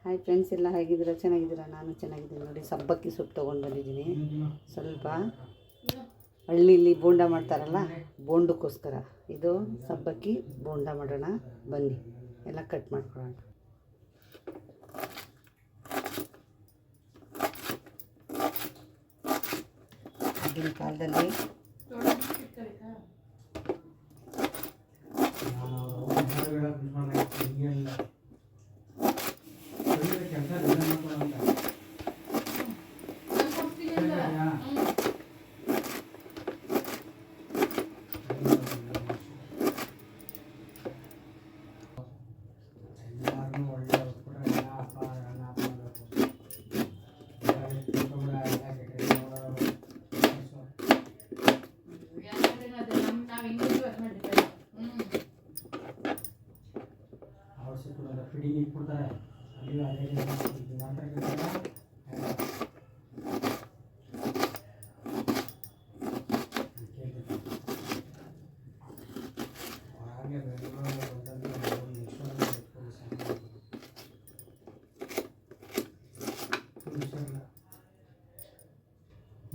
Hi friends, ಎಲ್ಲ ಹೇಗಿದ್ದೀರಾ? ಚೆನ್ನಾಗಿದ್ದೀರಾ? ನಾನು ಚೆನ್ನಾಗಿದ್ದೀನಿ ನೋಡಿ. ಸಬ್ಬಕ್ಕಿ ಸೊಪ್ಪು ತೊಗೊಂಡು ಬಂದಿದ್ದೀನಿ. ಸ್ವಲ್ಪ ಹಳ್ಳಿಲಿ ಬೋಂಡ ಮಾಡ್ತಾರಲ್ಲ, ಬೋಂಡಕ್ಕೋಸ್ಕರ ಇದು ಸಬ್ಬಕ್ಕಿ ಬೋಂಡ ಮಾಡೋಣ ಬನ್ನಿ. ಎಲ್ಲ ಕಟ್ ಮಾಡ್ಕೊಳ್ಳೋಣ. ಆಗಿನ ಕಾಲದಲ್ಲಿ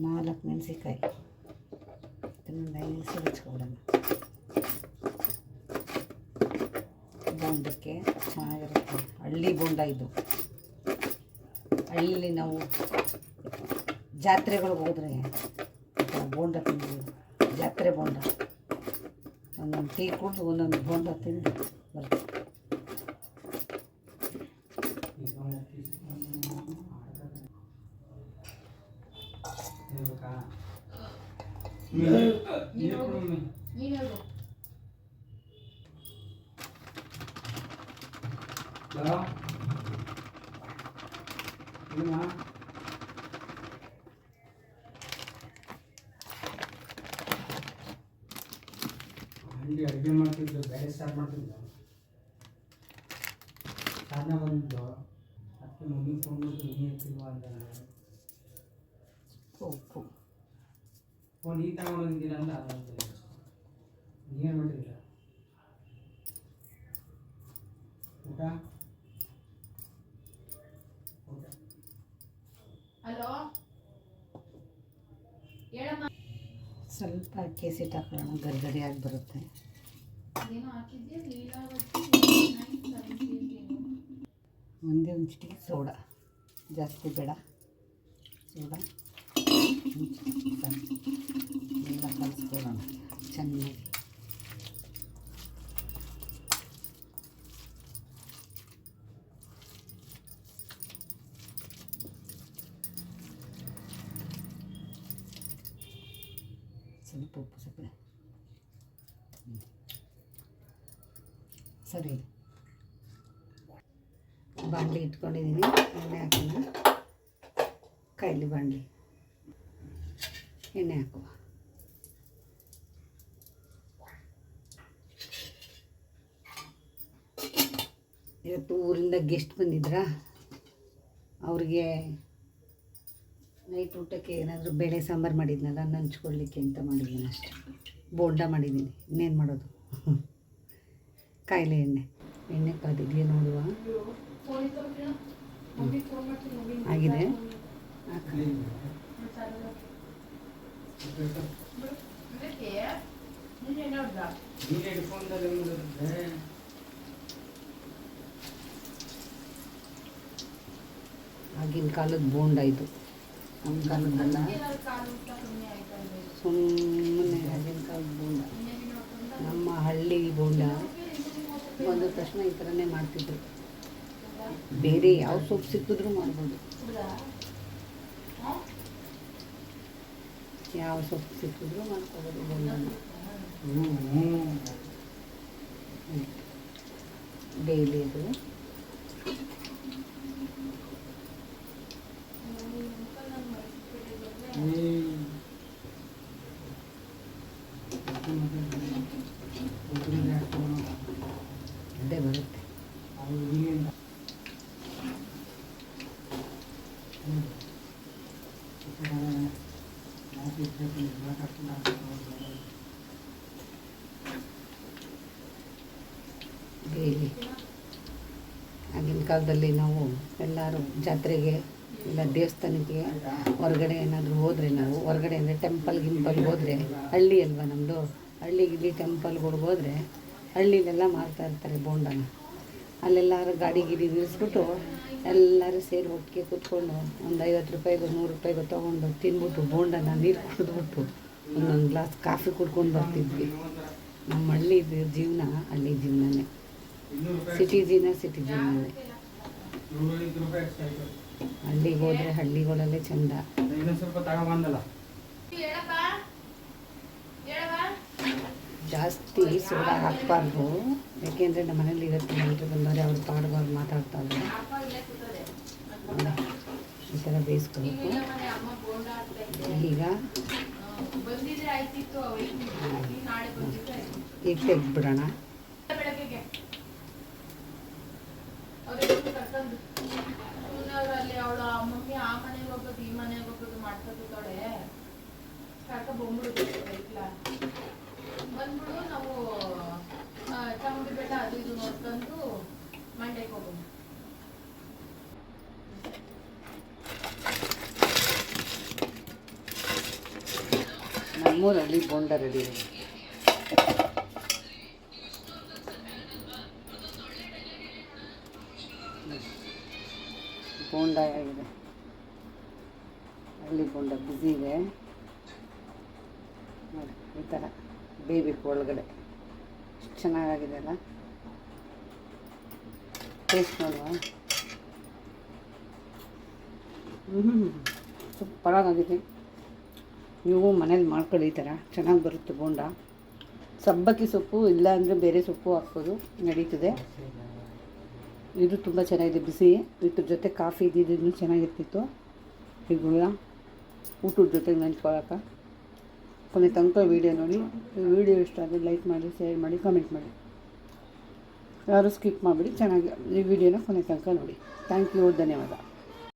ನಾಲ್ಕು ಮೆಣಸಿನ್ಕಾಯಿ ಇದನ್ನು ನೈಸ್ ಹಚ್ಕೊಬಿಡೋಣ. ಬೋಂಡಕ್ಕೆ ಚೆನ್ನಾಗಿರುತ್ತೆ. ಹಳ್ಳಿ ಬೋಂಡ ಇದು. ಹಳ್ಳಿಲಿ ನಾವು ಜಾತ್ರೆಗಳಿಗೆ ಹೋದರೆ ಬೋಂಡ ತಿಂದು, ಜಾತ್ರೆ ಬೋಂಡ ಒಂದೊಂದು ಟೀ ಕುಡಿದು ಒಂದೊಂದು ಬೋಂಡ ತಿಂದು ಬರ್ತದೆ. ಅಡುಗೆ ಮಾಡ್ತಿದ್ದು ಬೇರೆ ಸ್ಟಾರ್ಟ್ ಮಾಡ್ತಿದ್ದು ಸಾಧನ ಬಂದಿದ್ದು ಅದಕ್ಕೆ ಮುಗಿಸ್ಕೊಂಡ್ಬಿಟ್ಟು ನೀರು ತಿನ್ನುವ ಅಂತ ಉಪ್ಪು ಫೋನ್ ಈ ತಗೊಂಡಿದ್ದೀರ ಅಂತ ನೀರು ಬಿಟ್ಟಿಲ್ಲ. ಊಟ ಹಲೋ ಹೇಳಮ್ಮ. ಸ್ವಲ್ಪ ಅಕ್ಕಿ ಹಸಿಟ್ಟು ಹಾಕೊಳ್ಳೋಣ, ಗರ್ಗರಿಯಾಗಿ ಬರುತ್ತೆ. ಒಂದೇ ಒಂದು ಚಿಟಿಕೆ ಸೋಡಾ, ಜಾಸ್ತಿ ಬೇಡ. ಸೋಡಾ ಎಲ್ಲ ಕಲಿಸ್ಕೊಳ್ಳೋಣ ಚೆನ್ನಾಗಿ. ಸ್ವಲ್ಪ ಉಪ್ಪು ಸಕ್ಕರೆ ಸರಿ. ಬಾಣಲಿ ಇಟ್ಕೊಂಡಿದ್ದೀನಿ, ಎಣ್ಣೆ ಹಾಕೋಣ. ಕೈಲಿ ಬಾಣಲಿ, ಎಣ್ಣೆ ಹಾಕುವ. ಇವತ್ತು ಊರಿಂದ ಗೆಸ್ಟ್ ಬಂದಿದ್ರಾ, ಅವ್ರಿಗೆ ನೈಟ್ ಊಟಕ್ಕೆ ಏನಾದರೂ ಬೇಳೆ ಸಾಂಬಾರು ಮಾಡಿದ್ನಲ್ಲ, ನಂಚ್ಕೊಳ್ಳಿಕ್ಕೆ ಅಂತ ಮಾಡಿದ್ದೀನಿ ಅಷ್ಟೆ. ಬೋಂಡ ಮಾಡಿದ್ದೀನಿ, ಇನ್ನೇನು ಮಾಡೋದು. ಕಾಯಿಲೆ ಎಣ್ಣೆ ಕಾದಿದೆಯಾ ನೋಡುವ. ಆಗಿದೆ. ಆಗಿನ ಕಾಲದ ಬೋಂಡ ಇದು, ನಮ್ಮ ಕಾಲದ್ದಲ್ಲ. ಸುಮ್ಮನೆ ಆಗಿನ ಕಾಲದ ಬೋಂಡ, ನಮ್ಮ ಹಳ್ಳಿ ಬೋಂಡ. ಬಂದ ತಕ್ಷಣ ಈ ಥರನೇ ಮಾಡ್ತಿದ್ರು. ಬೇರೆ ಯಾವ ಸೊಪ್ಪು ಸಿಕ್ಕಿದ್ರೂ ಮಾಡ್ಬೋದು, ಯಾವ ಸೊಪ್ಪು ಸಿಕ್ಕಿದ್ರೂ ಮಾಡ್ಕೋಬೋದು ಬೋಂಡನ. ಡೈಲಿ ಅದು ಅದೇ ಬರುತ್ತೆ. ಡೈಲಿ ಆಗಿನ ಸಾಯಂಕಾಲದಲ್ಲಿ ನಾವು ಎಲ್ಲರೂ ಜಾತ್ರೆಗೆ ಇಲ್ಲ ದೇವಸ್ಥಾನಕ್ಕೆ ಹೊರಗಡೆ ಏನಾದರೂ ಹೋದರೆ ನಾವು ಹೊರಗಡೆ ಅಂದರೆ ಟೆಂಪಲ್ಗೆ ಹೋದರೆ ಹಳ್ಳಿ ಅಲ್ವಾ ನಮ್ಮದು, ಹಳ್ಳಿಗಿಲ್ಲಿ ಟೆಂಪಲ್ಗಳಿಗೆ ಹೋದರೆ ಹಳ್ಳಿಲೆಲ್ಲ ಮಾರ್ತಾಯಿರ್ತಾರೆ ಬೋಂಡನ. ಅಲ್ಲೆಲ್ಲರೂ ಗಾಡಿ ನಿಲ್ಲಿಸ್ಬಿಟ್ಟು ಎಲ್ಲರೂ ಸೇರಿ ಒಟ್ಟಿಗೆ ಕೂತ್ಕೊಂಡು ಒಂದು 50 ರೂಪಾಯಿಗೋ 100 ರೂಪಾಯಿಗೋ ತೊಗೊಂಡು ತಿಂದ್ಬಿಟ್ಟು ಬೋಂಡನ ನೀರು ಕುಡಿದ್ಬಿಟ್ಟು ಒಂದೊಂದು ಗ್ಲಾಸ್ ಕಾಫಿ ಕುಡ್ಕೊಂಡು ಬರ್ತಿದ್ವಿ. ನಮ್ಮ ಹಳ್ಳಿ ಜೀವನ ಹಳ್ಳಿ ಜೀವನನೇ, ಸಿಟಿ ಜೀವನನೇ. ಹಳ್ಳಿಗೆ ಹೋದರೆ ಹಳ್ಳಿಗಳಲ್ಲೇ ಚೆಂದ. ಸ್ವಲ್ಪ ತಗೊಂಬಂದಲ್ಲ ಜಾಸ್ತಿ ಸೋಡಾ ಹಾಕಬಾರ್ದು, ಯಾಕೆಂದರೆ ನಮ್ಮ ಮನೇಲಿ ಇವತ್ತು ನೆಂಟರು ಬಂದವರೆ ಅವ್ರ ಪಾಡ್ಗೆ ಅವ್ರು ಮಾತಾಡ್ತಾ ಇದ್ದಾರೆ. ಈ ಥರ ಬೇಯಿಸ್ಕೊಬೇಕು. ಈಗ ಈಗ ತೆಗ್ದುಬಿಡೋಣ. ಅವಳ ಮಮ್ಮಿ ಆ ಮನೆಗೆ ಹೋಗೋದು ಈ ಮನೆಗೆ ಹೋಗೋದು ಮಾಡ್ಕೊತಿದ್ದಾಳೆ. ಬಂದ್ಬಿಡು ನಾವು ಚಾಮುಂಡಿ ಬೆಟ್ಟ ಅದು ಇದು ನೋಡ್ಕೊಂಡು ಮಂಡ್ಯಕ್ಕೆ ಹೋಗೋದು. ನಮ್ಮೂರಲ್ಲಿ ಬೋಂಡ ರೆಡಿ ಇದೆ. ಬೋಂಡ ಆಗಿದೆ, ಹಳ್ಳಿ ಬೋಂಡ ಬಿಸಿ ಇದೆ ನೋಡಿ. ಈ ಥರ ಬೇಯಬೇಕು ಒಳಗಡೆ. ಎಷ್ಟು ಚೆನ್ನಾಗಾಗಿದೆ ಅಲ್ಲ, ಟೇಸ್ಟ್ ನೋಡುವ. ಸೂಪರಾಗಿದೆ. ನೀವು ಮನೇಲಿ ಮಾಡ್ಕೊಳ್ಳಿ, ಈ ಥರ ಚೆನ್ನಾಗಿ ಬರುತ್ತೆ ಬೋಂಡ. ಸಬ್ಬಕ್ಕಿ ಸೊಪ್ಪು ಇಲ್ಲ ಅಂದರೆ ಬೇರೆ ಸೊಪ್ಪು ಹಾಕ್ಬೋದು, ನಡೀತದೆ. ಇದು ತುಂಬ ಚೆನ್ನಾಗಿದೆ ಬಿಸಿ. ಇದ್ರ ಜೊತೆ ಕಾಫಿ ಇದ್ದಿದ್ದು ಚೆನ್ನಾಗಿರ್ತಿತ್ತು. ಈಗುಲ್ಲ ಊಟದ ಜೊತೆಗೆ ನೆಂಚ್ಕೊಳ್ಳೋಕೆ. ಕೊನೆ ತನಕ ವೀಡಿಯೋ ನೋಡಿ. ಈ ವಿಡಿಯೋ ಇಷ್ಟ ಆದರೆ ಲೈಕ್ ಮಾಡಿ, ಶೇರ್ ಮಾಡಿ, ಕಮೆಂಟ್ ಮಾಡಿ. ಯಾರು ಸ್ಕಿಪ್ ಮಾಡಿಬಿಡಿ. ಚೆನ್ನಾಗಿ ಈ ವಿಡಿಯೋನ ಕೊನೆ ತನಕ ನೋಡಿ. ಥ್ಯಾಂಕ್ ಯು, ಧನ್ಯವಾದ.